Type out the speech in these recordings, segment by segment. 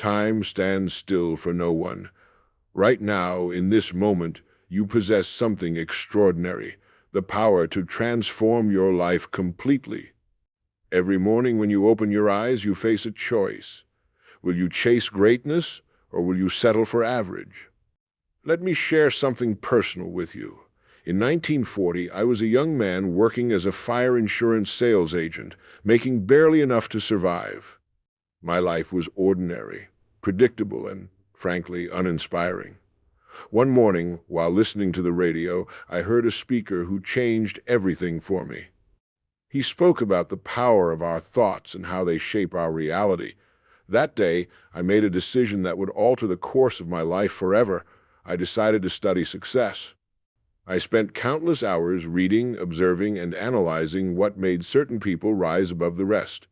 Time stands still for no one. Right now, in this moment, you possess something extraordinary, the power to transform your life completely. Every morning when you open your eyes, you face a choice. Will you chase greatness, or will you settle for average? Let me share something personal with you. In 1940, I was a young man working as a fire insurance sales agent, making barely enough to survive. My life was ordinary, predictable, and, frankly, uninspiring. One morning, while listening to the radio, I heard a speaker who changed everything for me. He spoke about the power of our thoughts and how they shape our reality. That day, I made a decision that would alter the course of my life forever. I decided to study success. I spent countless hours reading, observing, and analyzing what made certain people rise above the rest.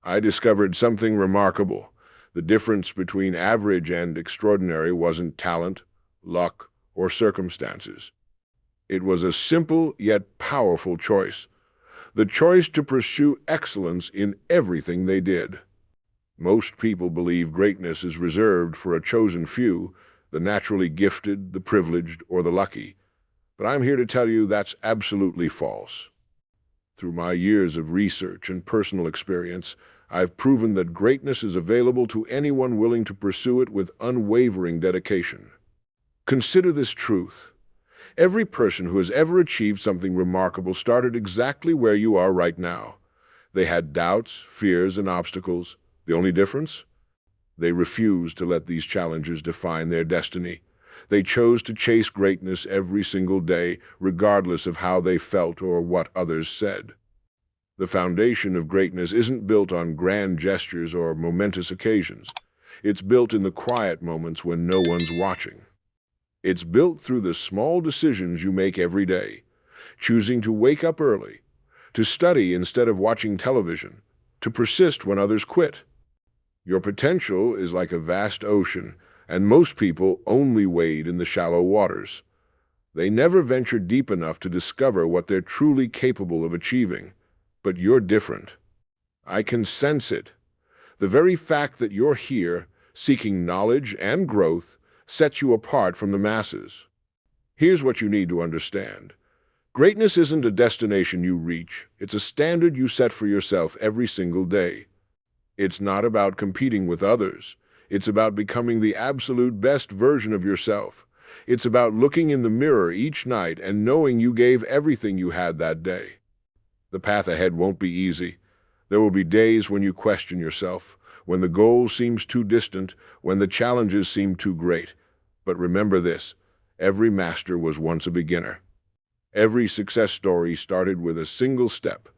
I discovered something remarkable. The difference between average and extraordinary wasn't talent, luck, or circumstances. It was a simple yet powerful choice. The choice to pursue excellence in everything they did. Most people believe greatness is reserved for a chosen few, the naturally gifted, the privileged, or the lucky. But I'm here to tell you that's absolutely false. Through my years of research and personal experience, I've proven that greatness is available to anyone willing to pursue it with unwavering dedication. Consider this truth. Every person who has ever achieved something remarkable started exactly where you are right now. They had doubts, fears, and obstacles. The only difference? They refused to let these challenges define their destiny. They chose to chase greatness every single day, regardless of how they felt or what others said. The foundation of greatness isn't built on grand gestures or momentous occasions. It's built in the quiet moments when no one's watching. It's built through the small decisions you make every day, choosing to wake up early, to study instead of watching television, to persist when others quit. Your potential is like a vast ocean, and most people only wade in the shallow waters. They never venture deep enough to discover what they're truly capable of achieving. But you're different. I can sense it. The very fact that you're here, seeking knowledge and growth, sets you apart from the masses. Here's what you need to understand. Greatness isn't a destination you reach. It's a standard you set for yourself every single day. It's not about competing with others. It's about becoming the absolute best version of yourself. It's about looking in the mirror each night and knowing you gave everything you had that day. The path ahead won't be easy. There will be days when you question yourself, when the goal seems too distant, when the challenges seem too great. But remember this, every master was once a beginner. Every success story started with a single step.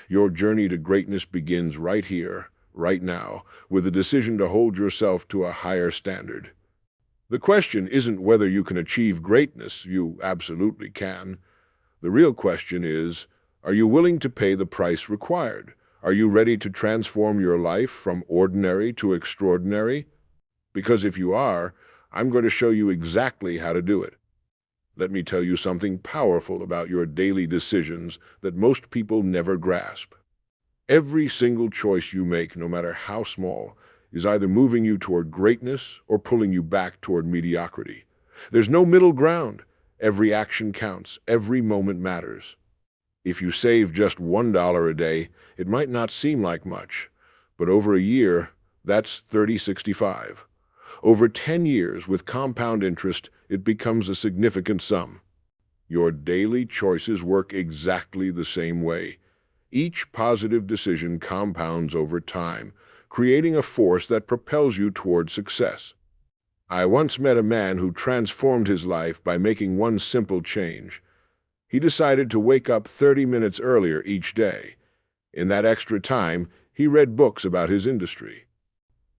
Your journey to greatness begins right here, right now, with the decision to hold yourself to a higher standard. The question isn't whether you can achieve greatness. You absolutely can. The real question is, are you willing to pay the price required? Are you ready to transform your life from ordinary to extraordinary? Because if you are, I'm going to show you exactly how to do it. Let me tell you something powerful about your daily decisions that most people never grasp. Every single choice you make, no matter how small, is either moving you toward greatness or pulling you back toward mediocrity. There's no middle ground. Every action counts. Every moment matters. If you save just $1 a day, it might not seem like much, but over a year, that's 3065. Over 10 years with compound interest, it becomes a significant sum. Your daily choices work exactly the same way. Each positive decision compounds over time, creating a force that propels you toward success. I once met a man who transformed his life by making one simple change. He decided to wake up 30 minutes earlier each day. In that extra time, he read books about his industry.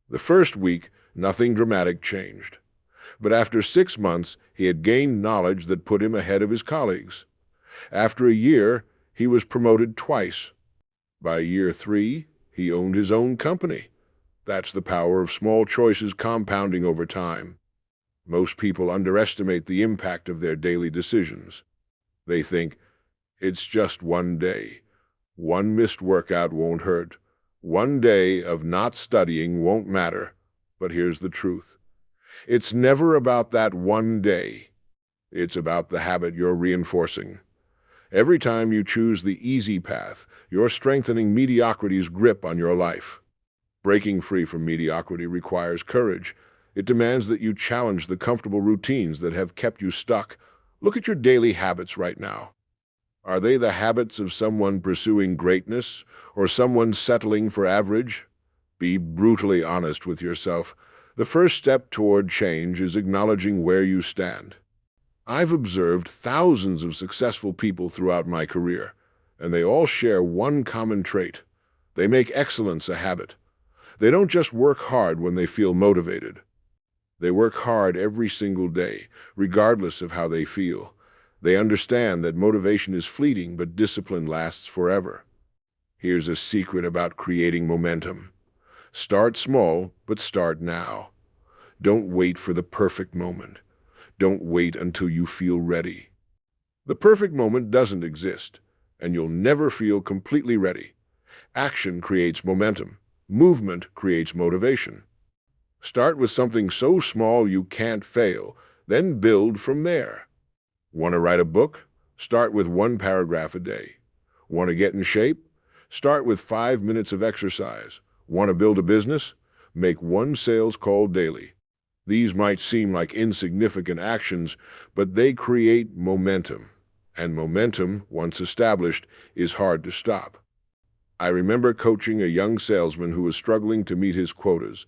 The first week, nothing dramatic changed. But after 6 months, he had gained knowledge that put him ahead of his colleagues. After a year, he was promoted twice. By year 3, he owned his own company. That's the power of small choices compounding over time. Most people underestimate the impact of their daily decisions. They think, it's just one day. One missed workout won't hurt. One day of not studying won't matter. But here's the truth. It's never about that one day. It's about the habit you're reinforcing. Every time you choose the easy path, you're strengthening mediocrity's grip on your life. Breaking free from mediocrity requires courage. It demands that you challenge the comfortable routines that have kept you stuck. Look at your daily habits right now. Are they the habits of someone pursuing greatness or someone settling for average? Be brutally honest with yourself. The first step toward change is acknowledging where you stand. I've observed thousands of successful people throughout my career, and they all share one common trait. They make excellence a habit. They don't just work hard when they feel motivated. They work hard every single day, regardless of how they feel. They understand that motivation is fleeting, but discipline lasts forever. Here's a secret about creating momentum. Start small, but start now. Don't wait for the perfect moment. Don't wait until you feel ready. The perfect moment doesn't exist, and you'll never feel completely ready. Action creates momentum. Movement creates motivation. Start with something so small you can't fail, then build from there. Want to write a book? Start with one paragraph a day. Want to get in shape? Start with 5 minutes of exercise. Want to build a business? Make one sales call daily. These might seem like insignificant actions, but they create momentum. And momentum, once established, is hard to stop. I remember coaching a young salesman who was struggling to meet his quotas.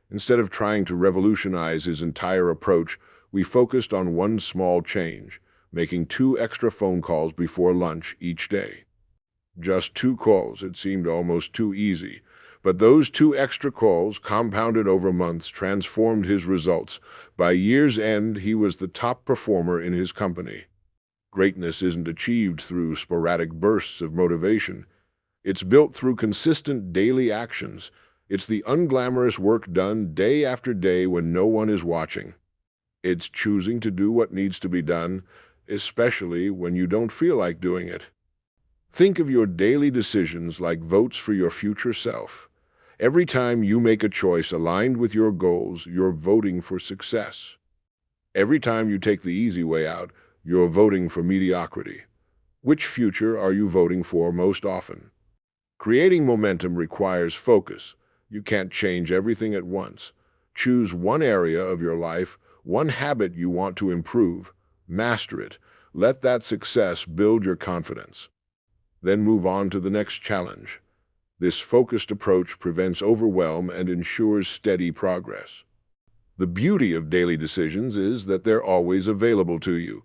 Instead of trying to revolutionize his entire approach, we focused on one small change, making 2 extra phone calls before lunch each day. Just 2 calls, it seemed almost too easy. But those 2 extra calls, compounded over months, transformed his results. By year's end, he was the top performer in his company. Greatness isn't achieved through sporadic bursts of motivation. It's built through consistent daily actions. It's the unglamorous work done day after day when no one is watching. It's choosing to do what needs to be done, especially when you don't feel like doing it. Think of your daily decisions like votes for your future self. Every time you make a choice aligned with your goals, you're voting for success. Every time you take the easy way out, you're voting for mediocrity. Which future are you voting for most often? Creating momentum requires focus. You can't change everything at once. Choose one area of your life, one habit you want to improve. Master it. Let that success build your confidence. Then move on to the next challenge. This focused approach prevents overwhelm and ensures steady progress. The beauty of daily decisions is that they're always available to you.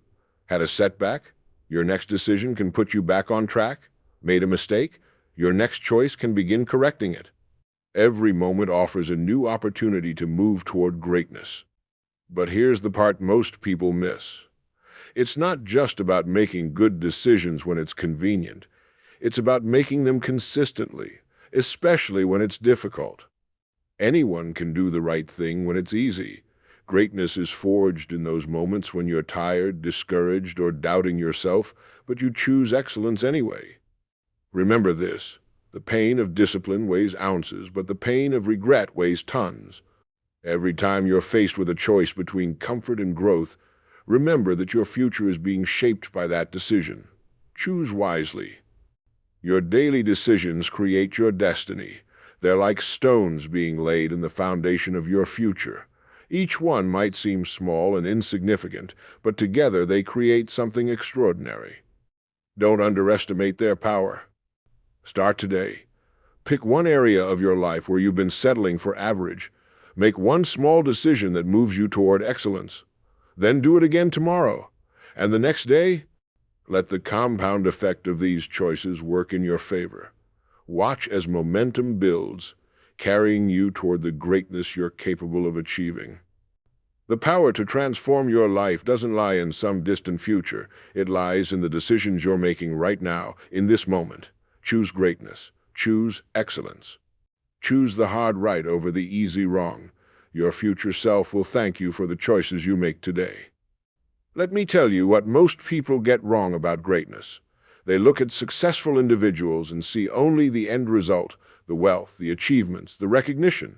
Had a setback? Your next decision can put you back on track. Made a mistake? Your next choice can begin correcting it. Every moment offers a new opportunity to move toward greatness. But here's the part most people miss. It's not just about making good decisions when it's convenient. It's about making them consistently, especially when it's difficult. Anyone can do the right thing when it's easy. Greatness is forged in those moments when you're tired, discouraged, or doubting yourself, but you choose excellence anyway. Remember this: the pain of discipline weighs ounces, but the pain of regret weighs tons. Every time you're faced with a choice between comfort and growth, remember that your future is being shaped by that decision. Choose wisely. Your daily decisions create your destiny. They're like stones being laid in the foundation of your future. Each one might seem small and insignificant, but together they create something extraordinary. Don't underestimate their power. Start today. Pick one area of your life where you've been settling for average. Make one small decision that moves you toward excellence. Then do it again tomorrow. And the next day, let the compound effect of these choices work in your favor. Watch as momentum builds, carrying you toward the greatness you're capable of achieving. The power to transform your life doesn't lie in some distant future. It lies in the decisions you're making right now, in this moment. Choose greatness. Choose excellence. Choose the hard right over the easy wrong. Your future self will thank you for the choices you make today. Let me tell you what most people get wrong about greatness. They look at successful individuals and see only the end result, the wealth, the achievements, the recognition.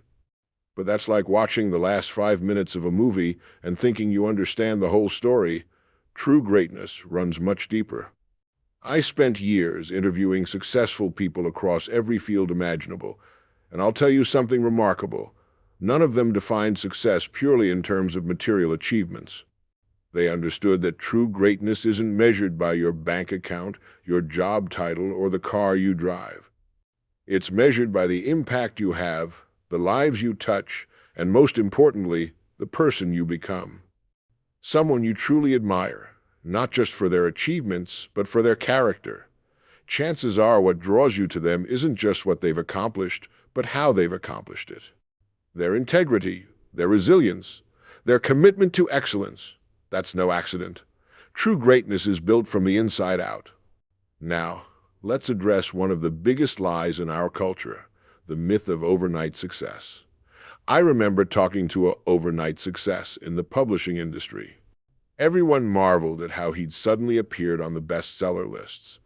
But that's like watching the last 5 minutes of a movie and thinking you understand the whole story. True greatness runs much deeper. I spent years interviewing successful people across every field imaginable, and I'll tell you something remarkable. None of them defined success purely in terms of material achievements. They understood that true greatness isn't measured by your bank account, your job title, or the car you drive. It's measured by the impact you have, the lives you touch, and most importantly, the person you become. Someone you truly admire, not just for their achievements, but for their character. Chances are what draws you to them isn't just what they've accomplished, but how they've accomplished it. Their integrity, their resilience, their commitment to excellence. That's no accident. True greatness is built from the inside out. Now, let's address one of the biggest lies in our culture, the myth of overnight success. I remember talking to an overnight success in the publishing industry. Everyone marveled at how he'd suddenly appeared on the bestseller lists.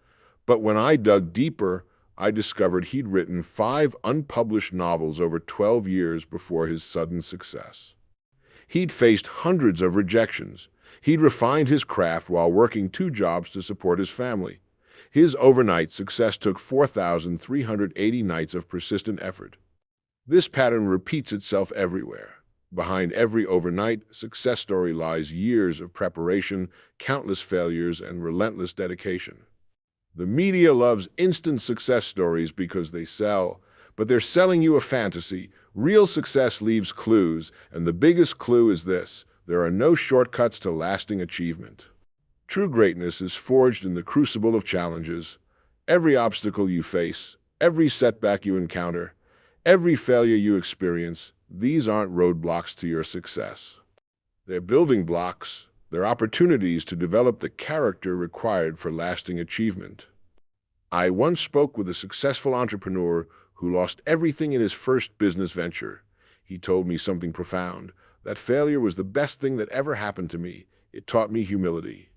But when I dug deeper, I discovered he'd written 5 unpublished novels over 12 years before his sudden success. He'd faced hundreds of rejections. He'd refined his craft while working 2 jobs to support his family. His overnight success took 4,380 nights of persistent effort. This pattern repeats itself everywhere. Behind every overnight success story lies years of preparation, countless failures, and relentless dedication. The media loves instant success stories because they sell, but they're selling you a fantasy. Real success leaves clues, and the biggest clue is this: there are no shortcuts to lasting achievement. True greatness is forged in the crucible of challenges. Every obstacle you face, every setback you encounter, every failure you experience, these aren't roadblocks to your success. They're building blocks. They're opportunities to develop the character required for lasting achievement. I once spoke with a successful entrepreneur who lost everything in his first business venture. He told me something profound: that failure was the best thing that ever happened to me. It taught me humility.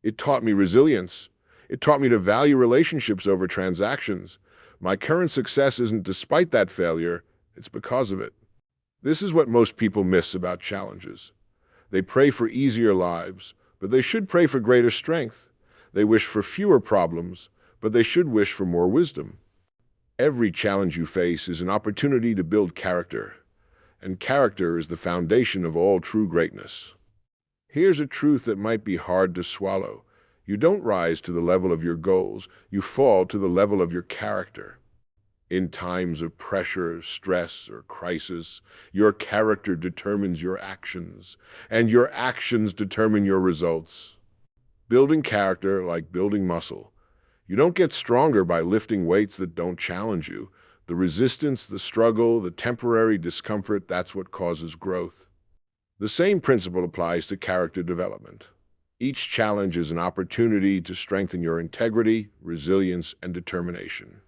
It taught me resilience. It taught me to value relationships over transactions. My current success isn't despite that failure, it's because of it. This is what most people miss about challenges. They pray for easier lives, but they should pray for greater strength. They wish for fewer problems, but they should wish for more wisdom. Every challenge you face is an opportunity to build character, and character is the foundation of all true greatness. Here's a truth that might be hard to swallow. You don't rise to the level of your goals, you fall to the level of your character. In times of pressure, stress, or crisis, your character determines your actions, and your actions determine your results. Building character like building muscle. You don't get stronger by lifting weights that don't challenge you. The resistance, the struggle, the temporary discomfort, that's what causes growth. The same principle applies to character development. Each challenge is an opportunity to strengthen your integrity, resilience, and determination.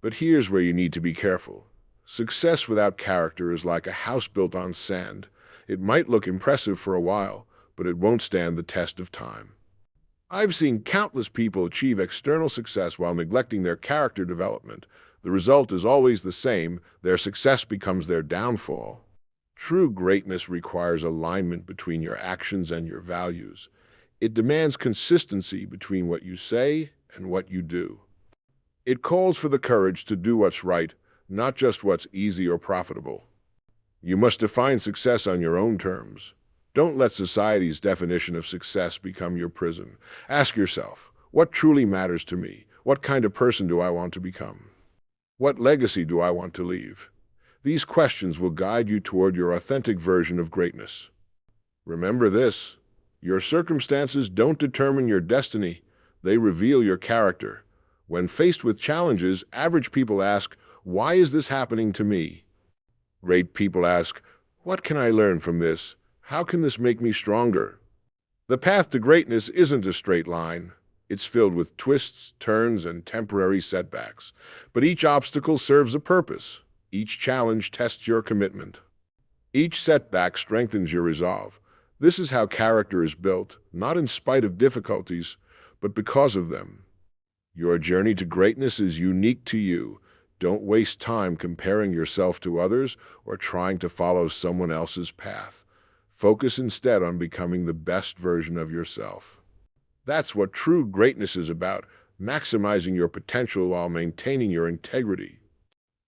But here's where you need to be careful. Success without character is like a house built on sand. It might look impressive for a while, but it won't stand the test of time. I've seen countless people achieve external success while neglecting their character development. The result is always the same: their success becomes their downfall. True greatness requires alignment between your actions and your values. It demands consistency between what you say and what you do. It calls for the courage to do what's right, not just what's easy or profitable. You must define success on your own terms. Don't let society's definition of success become your prison. Ask yourself, what truly matters to me? What kind of person do I want to become? What legacy do I want to leave? These questions will guide you toward your authentic version of greatness. Remember this: your circumstances don't determine your destiny, they reveal your character. When faced with challenges, average people ask, "Why is this happening to me?" Great people ask, "What can I learn from this? How can this make me stronger?" The path to greatness isn't a straight line. It's filled with twists, turns, and temporary setbacks. But each obstacle serves a purpose. Each challenge tests your commitment. Each setback strengthens your resolve. This is how character is built, not in spite of difficulties, but because of them. Your journey to greatness is unique to you. Don't waste time comparing yourself to others or trying to follow someone else's path. Focus instead on becoming the best version of yourself. That's what true greatness is about, maximizing your potential while maintaining your integrity.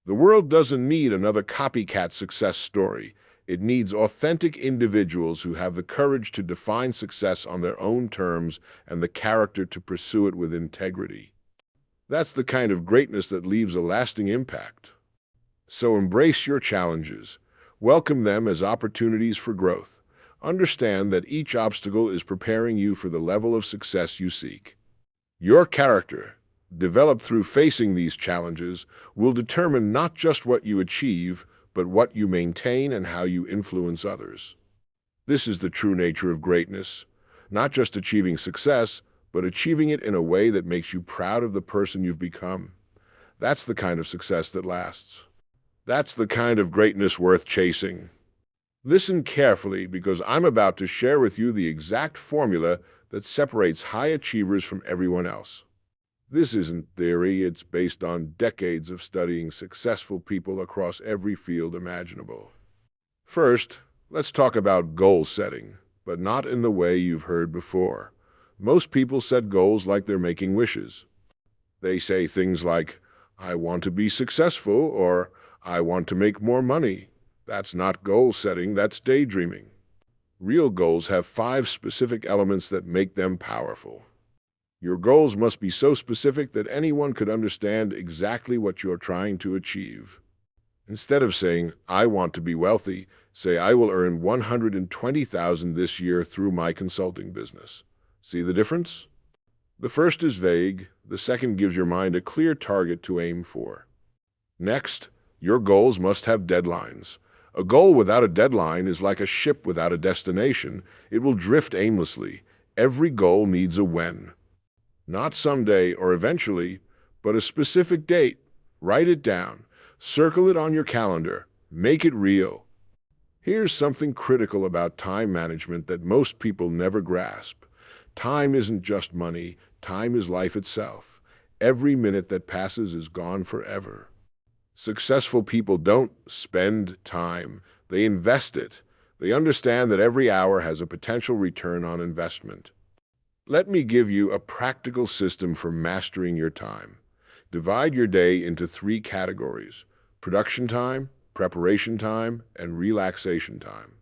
The world doesn't need another copycat success story. It needs authentic individuals who have the courage to define success on their own terms and the character to pursue it with integrity. That's the kind of greatness that leaves a lasting impact. So embrace your challenges. Welcome them as opportunities for growth. Understand that each obstacle is preparing you for the level of success you seek. Your character, developed through facing these challenges, will determine not just what you achieve, but what you maintain and how you influence others. This is the true nature of greatness, not just achieving success, but achieving it in a way that makes you proud of the person you've become. That's the kind of success that lasts. That's the kind of greatness worth chasing. Listen carefully, because I'm about to share with you the exact formula that separates high achievers from everyone else. This isn't theory, it's based on decades of studying successful people across every field imaginable. First, let's talk about goal setting, but not in the way you've heard before. Most people set goals like they're making wishes. They say things like, "I want to be successful," or "I want to make more money." That's not goal setting, that's daydreaming. Real goals have 5 specific elements that make them powerful. Your goals must be so specific that anyone could understand exactly what you're trying to achieve. Instead of saying, "I want to be wealthy," say, "I will earn $120,000 this year through my consulting business." See the difference? The first is vague, the second gives your mind a clear target to aim for. Next, your goals must have deadlines. A goal without a deadline is like a ship without a destination. It will drift aimlessly. Every goal needs a when. Not someday or eventually, but a specific date. Write it down. Circle it on your calendar. Make it real. Here's something critical about time management that most people never grasp. Time isn't just money. Time is life itself. Every minute that passes is gone forever. Successful people don't spend time. They invest it. They understand that every hour has a potential return on investment. Let me give you a practical system for mastering your time. Divide your day into 3 categories: production time, preparation time, and relaxation time.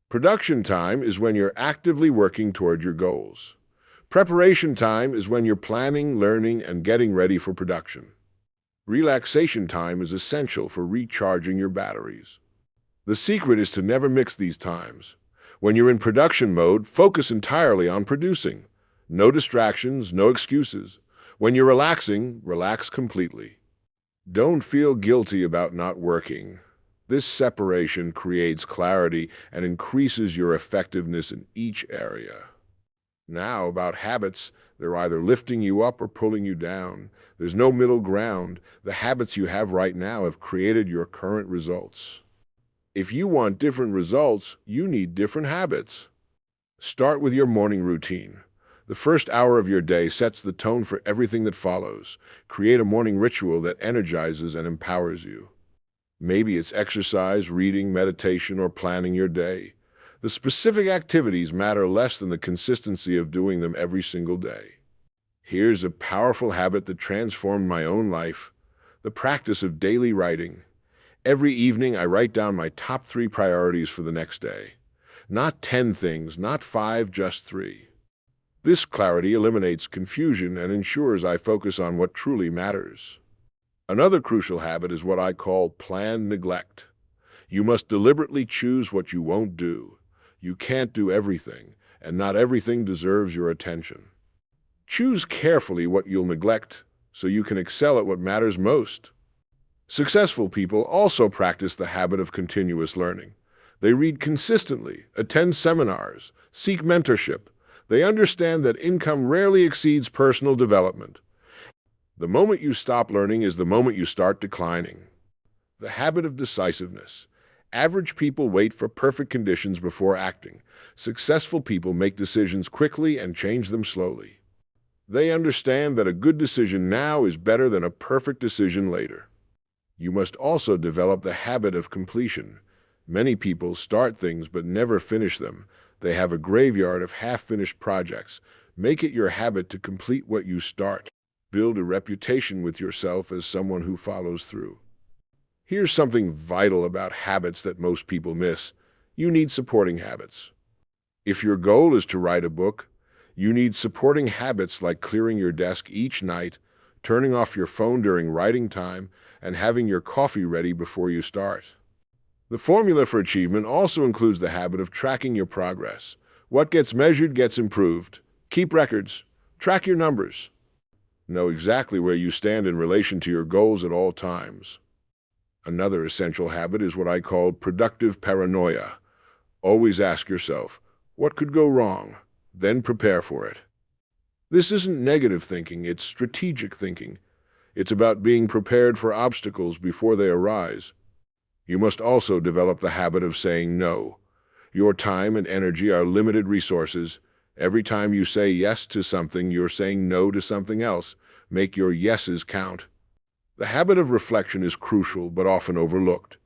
Production time is when you're actively working toward your goals. Preparation time is when you're planning, learning, and getting ready for production. Relaxation time is essential for recharging your batteries. The secret is to never mix these times. When you're in production mode, focus entirely on producing. No distractions, no excuses. When you're relaxing, relax completely. Don't feel guilty about not working. This separation creates clarity and increases your effectiveness in each area. Now, about habits, they're either lifting you up or pulling you down. There's no middle ground. The habits you have right now have created your current results. If you want different results, you need different habits. Start with your morning routine. The first hour of your day sets the tone for everything that follows. Create a morning ritual that energizes and empowers you. Maybe it's exercise, reading, meditation, or planning your day. The specific activities matter less than the consistency of doing them every single day. Here's a powerful habit that transformed my own life: the practice of daily writing. Every evening, I write down my top 3 priorities for the next day. Not 10 things, not 5, just 3. This clarity eliminates confusion and ensures I focus on what truly matters. Another crucial habit is what I call planned neglect. You must deliberately choose what you won't do. You can't do everything, and not everything deserves your attention. Choose carefully what you'll neglect so you can excel at what matters most. Successful people also practice the habit of continuous learning. They read consistently, attend seminars, seek mentorship. They understand that income rarely exceeds personal development. The moment you stop learning is the moment you start declining. The habit of decisiveness. Average people wait for perfect conditions before acting. Successful people make decisions quickly and change them slowly. They understand that a good decision now is better than a perfect decision later. You must also develop the habit of completion. Many people start things but never finish them. They have a graveyard of half-finished projects. Make it your habit to complete what you start. Build a reputation with yourself as someone who follows through. Here's something vital about habits that most people miss. You need supporting habits. If your goal is to write a book, you need supporting habits like clearing your desk each night, turning off your phone during writing time, and having your coffee ready before you start. The formula for achievement also includes the habit of tracking your progress. What gets measured gets improved. Keep records. Track your numbers. Know exactly where you stand in relation to your goals at all times. Another essential habit is what I call productive paranoia. Always ask yourself, what could go wrong? Then prepare for it. This isn't negative thinking, it's strategic thinking. It's about being prepared for obstacles before they arise. You must also develop the habit of saying no. Your time and energy are limited resources. Every time you say yes to something, you're saying no to something else. Make your yeses count. The habit of reflection is crucial but often overlooked.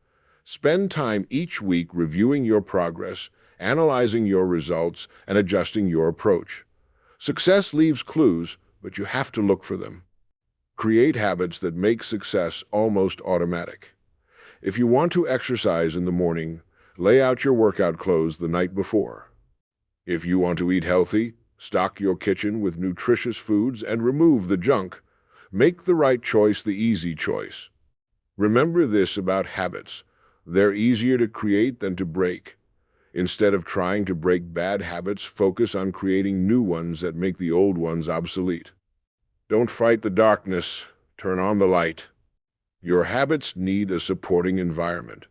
Spend time each week reviewing your progress, analyzing your results, and adjusting your approach. Success leaves clues, but you have to look for them. Create habits that make success almost automatic. If you want to exercise in the morning, lay out your workout clothes the night before. If you want to eat healthy, stock your kitchen with nutritious foods and remove the junk. Make the right choice the easy choice. Remember this about habits. They're easier to create than to break. Instead of trying to break bad habits, focus on creating new ones that make the old ones obsolete. Don't fight the darkness, turn on the light. Your habits need a supporting environment.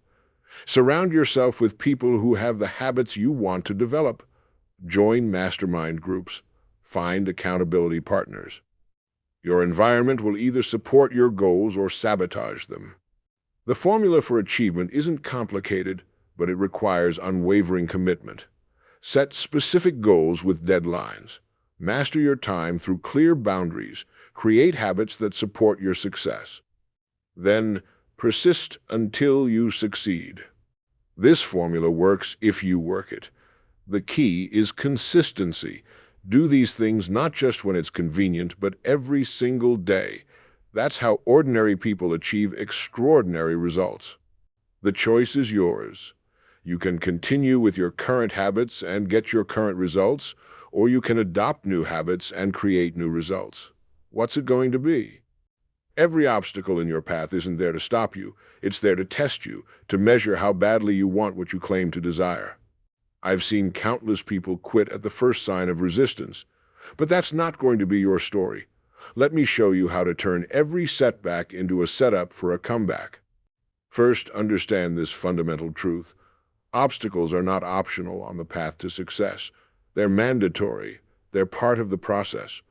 Surround yourself with people who have the habits you want to develop. Join mastermind groups. Find accountability partners. Your environment will either support your goals or sabotage them. The formula for achievement isn't complicated, but it requires unwavering commitment. Set specific goals with deadlines. Master your time through clear boundaries. Create habits that support your success. Then, persist until you succeed. This formula works if you work it. The key is consistency. Do these things not just when it's convenient, but every single day. That's how ordinary people achieve extraordinary results. The choice is yours. You can continue with your current habits and get your current results, or you can adopt new habits and create new results. What's it going to be? Every obstacle in your path isn't there to stop you. It's there to test you, to measure how badly you want what you claim to desire. I've seen countless people quit at the first sign of resistance. But that's not going to be your story. Let me show you how to turn every setback into a setup for a comeback. First, understand this fundamental truth. Obstacles are not optional on the path to success. They're mandatory. They're part of the process.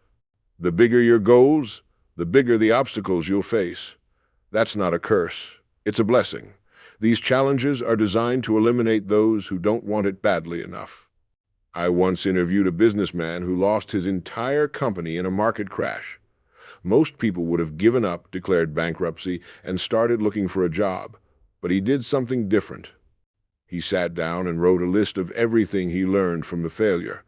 The bigger your goals, the bigger the obstacles you'll face. That's not a curse. It's a blessing. These challenges are designed to eliminate those who don't want it badly enough. I once interviewed a businessman who lost his entire company in a market crash. Most people would have given up, declared bankruptcy, and started looking for a job. But he did something different. He sat down and wrote a list of everything he learned from the failure.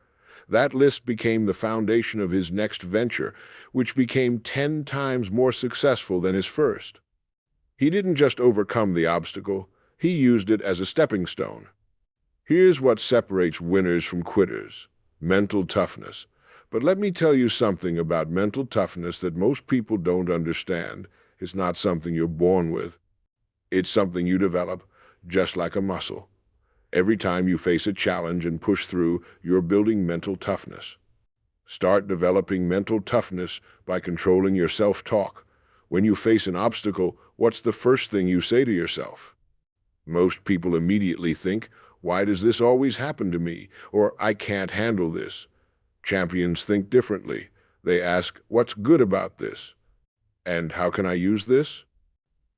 That list became the foundation of his next venture, which became 10 times more successful than his first. He didn't just overcome the obstacle, he used it as a stepping stone. Here's what separates winners from quitters: mental toughness. But let me tell you something about mental toughness that most people don't understand. It's not something you're born with. It's something you develop, just like a muscle. Every time you face a challenge and push through, you're building mental toughness. Start developing mental toughness by controlling your self-talk. When you face an obstacle, what's the first thing you say to yourself? Most people immediately think, "Why does this always happen to me?" Or "I can't handle this." Champions think differently. They ask, "What's good about this?" And "How can I use this?"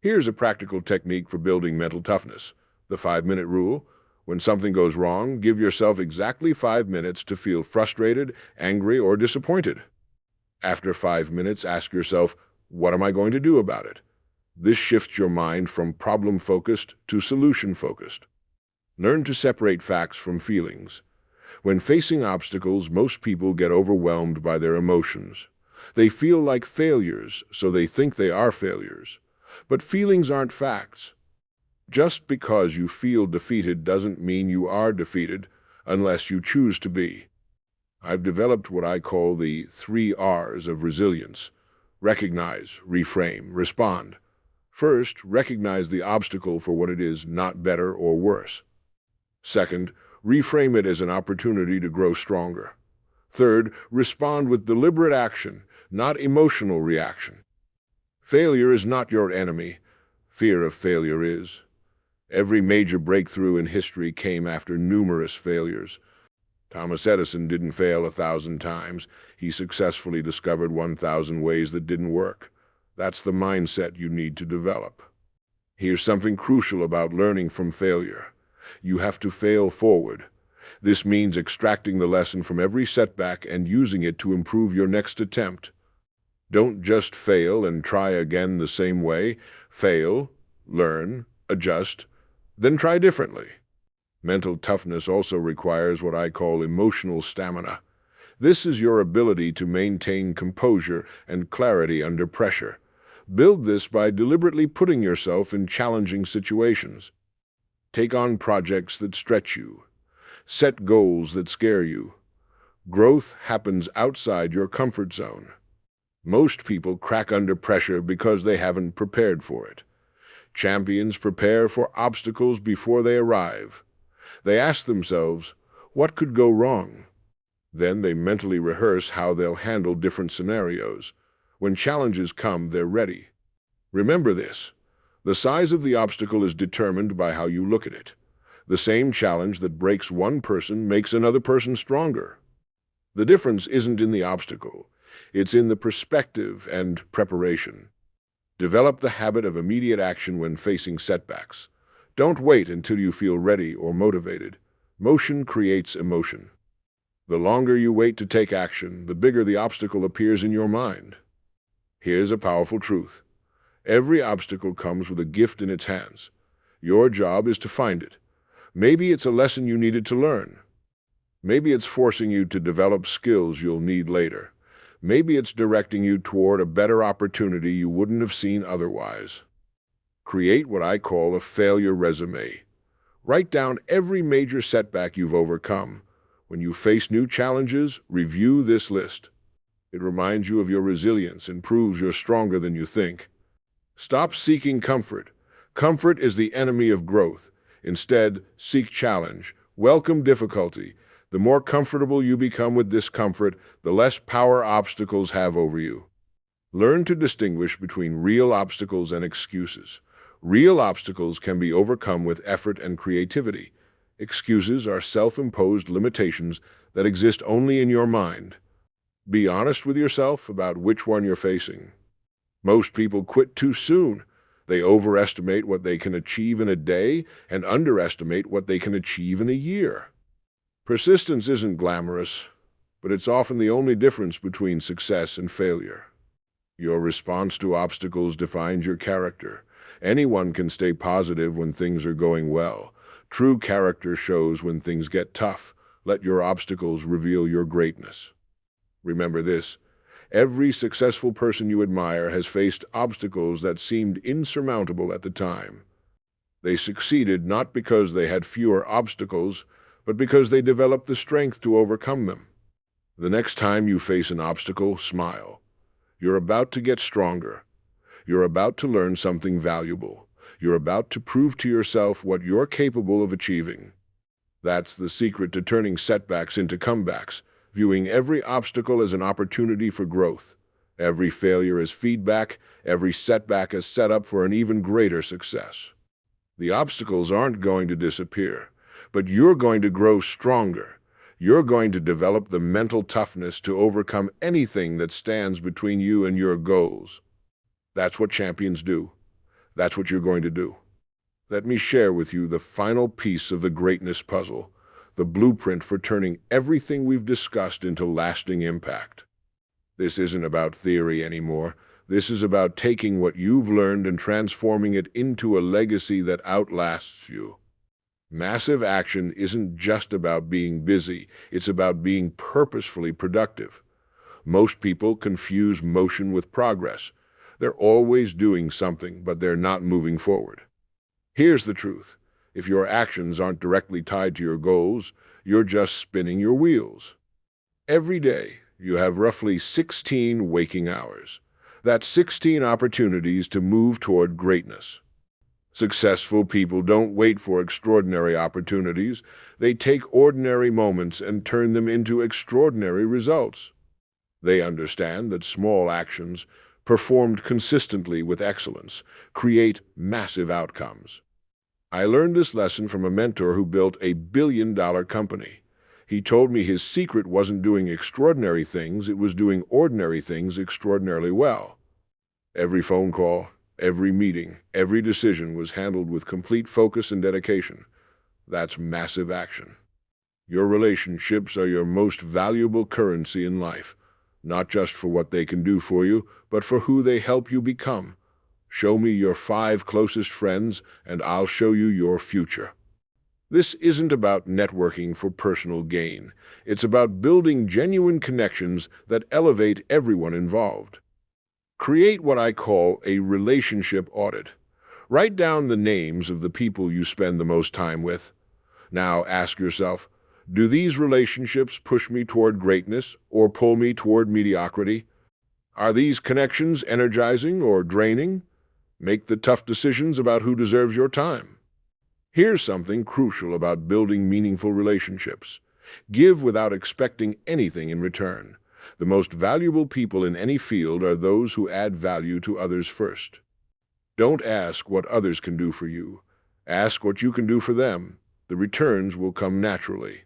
Here's a practical technique for building mental toughness: the 5-minute rule. When something goes wrong, give yourself exactly 5 minutes to feel frustrated, angry, or disappointed. After 5 minutes, ask yourself, what am I going to do about it? This shifts your mind from problem-focused to solution-focused. Learn to separate facts from feelings. When facing obstacles, most people get overwhelmed by their emotions. They feel like failures, so they think they are failures. But feelings aren't facts. Just because you feel defeated doesn't mean you are defeated, unless you choose to be. I've developed what I call the 3 R's of resilience: recognize, reframe, respond. First, recognize the obstacle for what it is, not better or worse. Second, reframe it as an opportunity to grow stronger. Third, respond with deliberate action, not emotional reaction. Failure is not your enemy. Fear of failure is. Every major breakthrough in history came after numerous failures. Thomas Edison didn't fail 1,000 times. He successfully discovered 1,000 ways that didn't work. That's the mindset you need to develop. Here's something crucial about learning from failure. You have to fail forward. This means extracting the lesson from every setback and using it to improve your next attempt. Don't just fail and try again the same way. Fail, learn, adjust, then try differently. Mental toughness also requires what I call emotional stamina. This is your ability to maintain composure and clarity under pressure. Build this by deliberately putting yourself in challenging situations. Take on projects that stretch you. Set goals that scare you. Growth happens outside your comfort zone. Most people crack under pressure because they haven't prepared for it. Champions prepare for obstacles before they arrive. They ask themselves, what could go wrong? Then they mentally rehearse how they'll handle different scenarios. When challenges come, they're ready. Remember this: the size of the obstacle is determined by how you look at it. The same challenge that breaks one person makes another person stronger. The difference isn't in the obstacle. It's in the perspective and preparation. Develop the habit of immediate action when facing setbacks. Don't wait until you feel ready or motivated. Motion creates emotion. The longer you wait to take action, the bigger the obstacle appears in your mind. Here's a powerful truth. Every obstacle comes with a gift in its hands. Your job is to find it. Maybe it's a lesson you needed to learn. Maybe it's forcing you to develop skills you'll need later. Maybe it's directing you toward a better opportunity you wouldn't have seen otherwise. Create what I call a failure resume. Write down every major setback you've overcome. When you face new challenges, review this list. It reminds you of your resilience and proves you're stronger than you think. Stop seeking comfort. Comfort is the enemy of growth. Instead, seek challenge. Welcome difficulty. The more comfortable you become with discomfort, the less power obstacles have over you. Learn to distinguish between real obstacles and excuses. Real obstacles can be overcome with effort and creativity. Excuses are self-imposed limitations that exist only in your mind. Be honest with yourself about which one you're facing. Most people quit too soon. They overestimate what they can achieve in a day and underestimate what they can achieve in a year. Persistence isn't glamorous, but it's often the only difference between success and failure. Your response to obstacles defines your character. Anyone can stay positive when things are going well. True character shows when things get tough. Let your obstacles reveal your greatness. Remember this: every successful person you admire has faced obstacles that seemed insurmountable at the time. They succeeded not because they had fewer obstacles, but because they developed the strength to overcome them. The next time you face an obstacle, smile. You're about to get stronger. You're about to learn something valuable. You're about to prove to yourself what you're capable of achieving. That's the secret to turning setbacks into comebacks, viewing every obstacle as an opportunity for growth. Every failure as feedback, every setback as setup for an even greater success. The obstacles aren't going to disappear, but you're going to grow stronger. You're going to develop the mental toughness to overcome anything that stands between you and your goals. That's what champions do. That's what you're going to do. Let me share with you the final piece of the greatness puzzle, the blueprint for turning everything we've discussed into lasting impact. This isn't about theory anymore. This is about taking what you've learned and transforming it into a legacy that outlasts you. Massive action isn't just about being busy, it's about being purposefully productive. Most people confuse motion with progress. They're always doing something, but they're not moving forward. Here's the truth. If your actions aren't directly tied to your goals, you're just spinning your wheels. Every day, you have roughly 16 waking hours. That's 16 opportunities to move toward greatness. Successful people don't wait for extraordinary opportunities. They take ordinary moments and turn them into extraordinary results. They understand that small actions, performed consistently with excellence, create massive outcomes. I learned this lesson from a mentor who built a billion-dollar company. He told me his secret wasn't doing extraordinary things, it was doing ordinary things extraordinarily well. Every phone call, every meeting, every decision was handled with complete focus and dedication. That's massive action. Your relationships are your most valuable currency in life, not just for what they can do for you, but for who they help you become. Show me your 5 closest friends, and I'll show you your future. This isn't about networking for personal gain. It's about building genuine connections that elevate everyone involved. Create what I call a relationship audit. Write down the names of the people you spend the most time with. Now ask yourself, do these relationships push me toward greatness or pull me toward mediocrity? Are these connections energizing or draining? Make the tough decisions about who deserves your time. Here's something crucial about building meaningful relationships. Give without expecting anything in return. The most valuable people in any field are those who add value to others first. Don't ask what others can do for you. Ask what you can do for them. The returns will come naturally.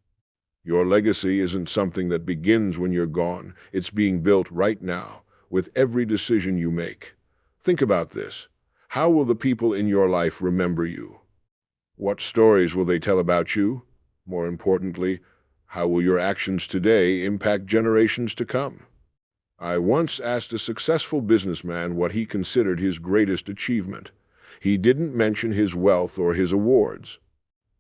Your legacy isn't something that begins when you're gone. It's being built right now, with every decision you make. Think about this. How will the people in your life remember you? What stories will they tell about you? More importantly, how will your actions today impact generations to come? I once asked a successful businessman what he considered his greatest achievement. He didn't mention his wealth or his awards.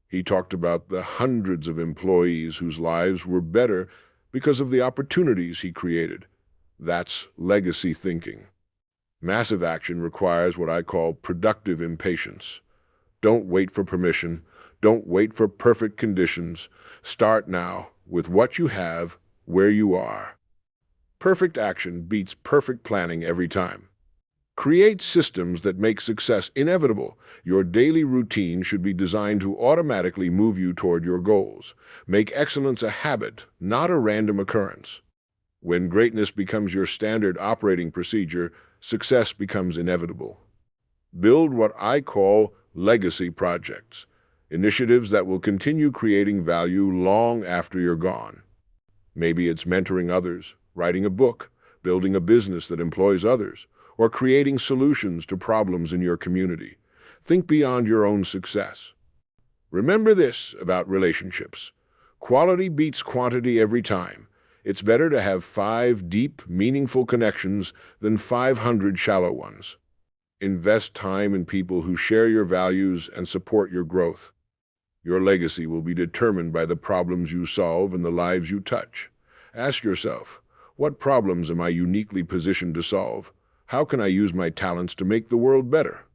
He talked about the hundreds of employees whose lives were better because of the opportunities he created. That's legacy thinking. Massive action requires what I call productive impatience. Don't wait for permission. Don't wait for perfect conditions. Start now with what you have, where you are. Perfect action beats perfect planning every time. Create systems that make success inevitable. Your daily routine should be designed to automatically move you toward your goals. Make excellence a habit, not a random occurrence. When greatness becomes your standard operating procedure, success becomes inevitable. Build what I call legacy projects, initiatives that will continue creating value long after you're gone. Maybe it's mentoring others, writing a book, building a business that employs others, or creating solutions to problems in your community. Think beyond your own success. Remember this about relationships. Quality beats quantity every time. It's better to have 5 deep, meaningful connections than 500 shallow ones. Invest time in people who share your values and support your growth. Your legacy will be determined by the problems you solve and the lives you touch. Ask yourself, what problems am I uniquely positioned to solve? How can I use my talents to make the world better?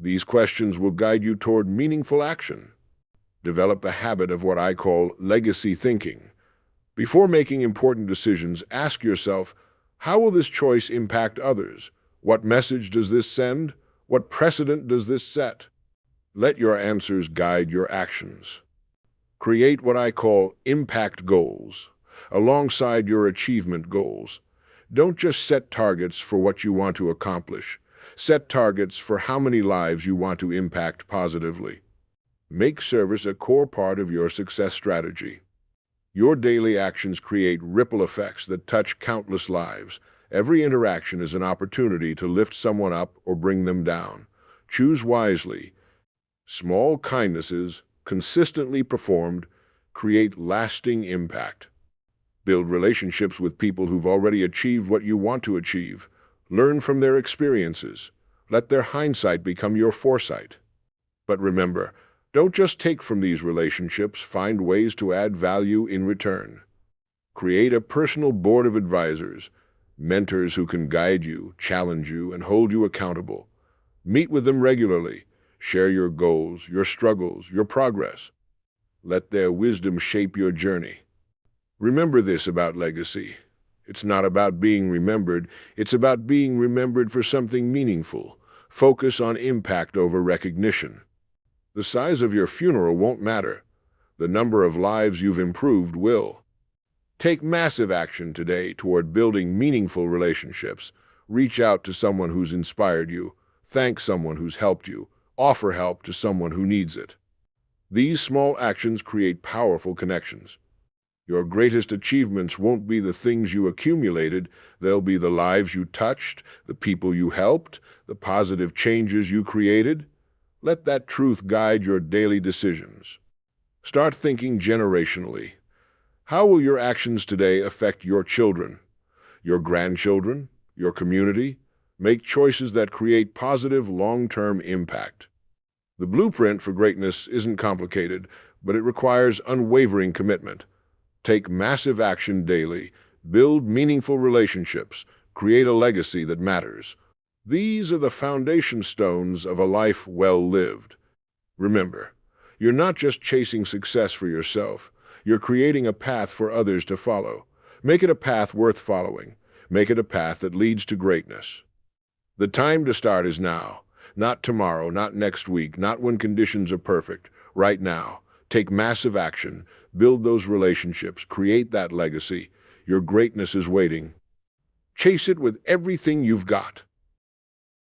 These questions will guide you toward meaningful action. Develop the habit of what I call legacy thinking. Before making important decisions, ask yourself, how will this choice impact others? What message does this send? What precedent does this set? Let your answers guide your actions. Create what I call impact goals, alongside your achievement goals. Don't just set targets for what you want to accomplish. Set targets for how many lives you want to impact positively. Make service a core part of your success strategy. Your daily actions create ripple effects that touch countless lives. Every interaction is an opportunity to lift someone up or bring them down. Choose wisely. Small kindnesses, consistently performed, create lasting impact. Build relationships with people who've already achieved what you want to achieve. Learn from their experiences. Let their hindsight become your foresight. But remember, don't just take from these relationships, find ways to add value in return. Create a personal board of advisors, mentors who can guide you, challenge you, and hold you accountable. Meet with them regularly. Share your goals, your struggles, your progress. Let their wisdom shape your journey. Remember this about legacy. It's not about being remembered, it's about being remembered for something meaningful. Focus on impact over recognition. The size of your funeral won't matter. The number of lives you've improved will. Take massive action today toward building meaningful relationships. Reach out to someone who's inspired you. Thank someone who's helped you. Offer help to someone who needs it. These small actions create powerful connections. Your greatest achievements won't be the things you accumulated, they'll be the lives you touched, the people you helped, the positive changes you created. Let that truth guide your daily decisions. Start thinking generationally. How will your actions today affect your children, your grandchildren, your community? Make choices that create positive long-term impact. The blueprint for greatness isn't complicated, but it requires unwavering commitment. Take massive action daily, build meaningful relationships, create a legacy that matters. These are the foundation stones of a life well lived. Remember, you're not just chasing success for yourself, you're creating a path for others to follow. Make it a path worth following. Make it a path that leads to greatness. The time to start is now. Not tomorrow, not next week, not when conditions are perfect. Right now. Take massive action. Build those relationships. Create that legacy. Your greatness is waiting. Chase it with everything you've got.